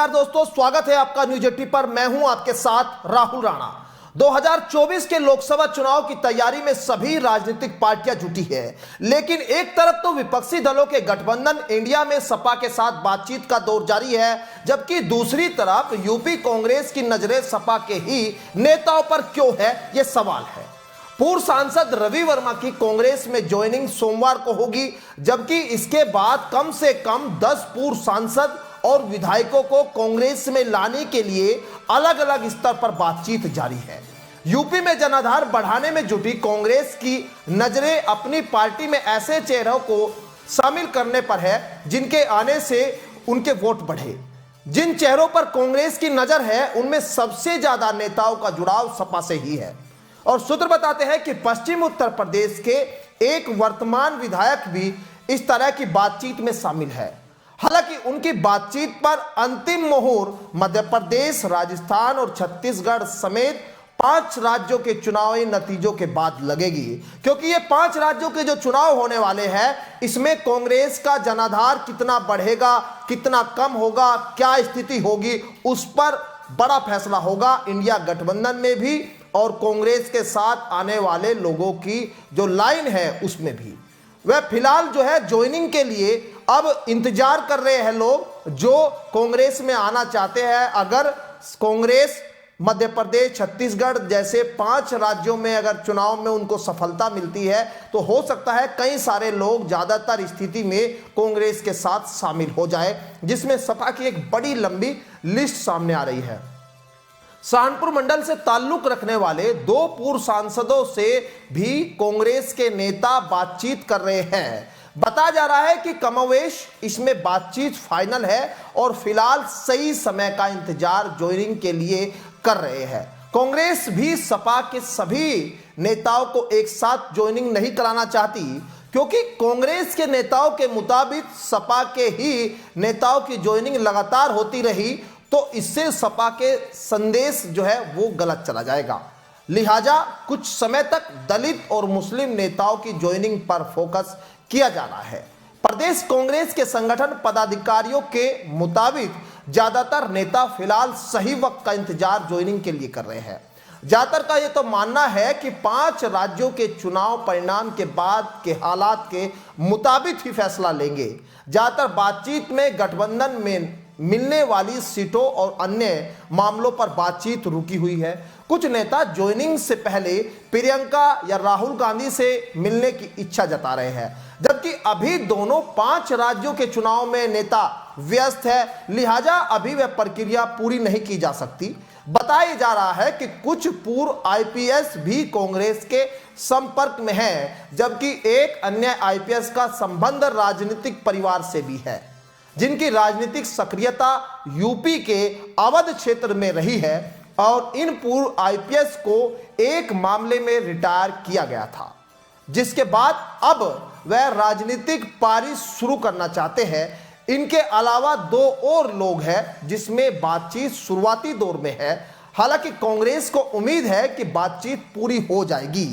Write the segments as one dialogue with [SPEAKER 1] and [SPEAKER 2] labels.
[SPEAKER 1] नमस्कार दोस्तों, स्वागत है आपका न्यूज 80 पर। मैं हूं आपके साथ राहुल राणा। 2024 के लोकसभा चुनाव की तैयारी में सभी राजनीतिक पार्टियां जुटी है, लेकिन एक तरफ तो विपक्षी दलों के गठबंधन इंडिया में सपा के साथ बातचीत का दौर जारी है, जबकि दूसरी तरफ यूपी कांग्रेस की नजरें सपा के ही नेताओं पर क्यों है, यह सवाल है। पूर्व सांसद रवि वर्मा की कांग्रेस में ज्वाइनिंग सोमवार को होगी, जबकि इसके बाद कम से कम 10 पूर्व सांसद और विधायकों को कांग्रेस में लाने के लिए अलग अलग स्तर पर बातचीत जारी है। यूपी में जनाधार बढ़ाने में जुटी कांग्रेस की नजरें अपनी पार्टी में ऐसे चेहरों को शामिल करने पर है जिनके आने से उनके वोट बढ़े। जिन चेहरों पर कांग्रेस की नजर है उनमें सबसे ज्यादा नेताओं का जुड़ाव सपा से ही है, और सूत्र बताते हैं कि पश्चिम उत्तर प्रदेश के एक वर्तमान विधायक भी इस तरह की बातचीत में शामिल है। हालांकि उनकी बातचीत पर अंतिम मोहर मध्य प्रदेश, राजस्थान और छत्तीसगढ़ समेत 5 राज्यों के चुनावी नतीजों के बाद लगेगी, क्योंकि ये 5 राज्यों के जो चुनाव होने वाले हैं इसमें कांग्रेस का जनाधार कितना बढ़ेगा, कितना कम होगा, क्या स्थिति होगी, उस पर बड़ा फैसला होगा इंडिया गठबंधन में भी और कांग्रेस के साथ आने वाले लोगों की जो लाइन है उसमें भी। वह फिलहाल जो है ज्वाइनिंग के लिए अब इंतजार कर रहे हैं लोग जो कांग्रेस में आना चाहते हैं। अगर कांग्रेस मध्य प्रदेश, छत्तीसगढ़ जैसे 5 राज्यों में अगर चुनाव में उनको सफलता मिलती है तो हो सकता है कई सारे लोग ज्यादातर स्थिति में कांग्रेस के साथ शामिल हो जाए, जिसमें सपा की एक बड़ी लंबी लिस्ट सामने आ रही है। सहारनपुर मंडल से ताल्लुक रखने वाले 2 पूर्व सांसदों से भी कांग्रेस के नेता बातचीत कर रहे हैं। बताया जा रहा है कि कमोवेश इसमें बातचीत फाइनल है और फिलहाल सही समय का इंतजार ज्वाइनिंग के लिए कर रहे हैं। कांग्रेस भी सपा के सभी नेताओं को एक साथ ज्वाइनिंग नहीं कराना चाहती, क्योंकि कांग्रेस के नेताओं के मुताबिक सपा के ही नेताओं की ज्वाइनिंग लगातार होती रही तो इससे सपा के संदेश जो है वो गलत चला जाएगा। लिहाजा कुछ समय तक दलित और मुस्लिम नेताओं की ज्वाइनिंग पर फोकस किया जा रहा है। प्रदेश कांग्रेस के संगठन पदाधिकारियों के मुताबिक ज्यादातर नेता फिलहाल सही वक्त का इंतजार ज्वाइनिंग के लिए कर रहे हैं। ज्यादातर का यह तो मानना है कि 5 राज्यों के चुनाव परिणाम के बाद के हालात के मुताबिक ही फैसला लेंगे। ज्यादातर बातचीत में गठबंधन में मिलने वाली सीटों और अन्य मामलों पर बातचीत रुकी हुई है। कुछ नेता ज्वाइनिंग से पहले प्रियंका या राहुल गांधी से मिलने की इच्छा जता रहे हैं, जबकि अभी दोनों 5 राज्यों के चुनाव में नेता व्यस्त है, लिहाजा अभी वह प्रक्रिया पूरी नहीं की जा सकती। बताया जा रहा है कि कुछ पूर्व आईपीएस भी कांग्रेस के संपर्क में हैं, जबकि एक अन्य आईपीएस का संबंध राजनीतिक परिवार से भी है, जिनकी राजनीतिक सक्रियता यूपी के अवध क्षेत्र में रही है, और इन पूर्व आईपीएस को एक मामले में रिटायर किया गया था, जिसके बाद अब वह राजनीतिक पारी शुरू करना चाहते हैं। इनके अलावा 2 और लोग हैं जिसमें बातचीत शुरुआती दौर में है। हालांकि कांग्रेस को उम्मीद है कि बातचीत पूरी हो जाएगी।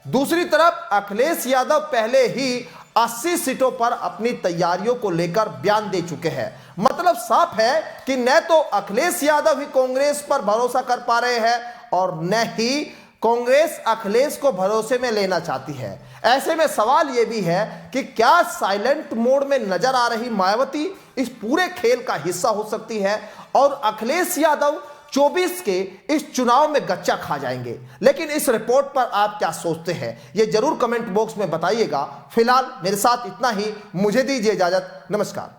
[SPEAKER 1] दूसरी तरफ अखिलेश यादव पहले ही 80 सीटों पर अपनी तैयारियों को लेकर बयान दे चुके हैं। मतलब साफ है कि न तो अखिलेश यादव ही कांग्रेस पर भरोसा कर पा रहे हैं और न ही कांग्रेस अखिलेश को भरोसे में लेना चाहती है। ऐसे में सवाल यह भी है कि क्या साइलेंट मोड में नजर आ रही मायावती इस पूरे खेल का हिस्सा हो सकती है और अखिलेश यादव 24 के इस चुनाव में गच्चा खा जाएंगे। लेकिन इस रिपोर्ट पर आप क्या सोचते हैं ये जरूर कमेंट बॉक्स में बताइएगा। फिलहाल मेरे साथ इतना ही, मुझे दीजिए इजाजत। नमस्कार।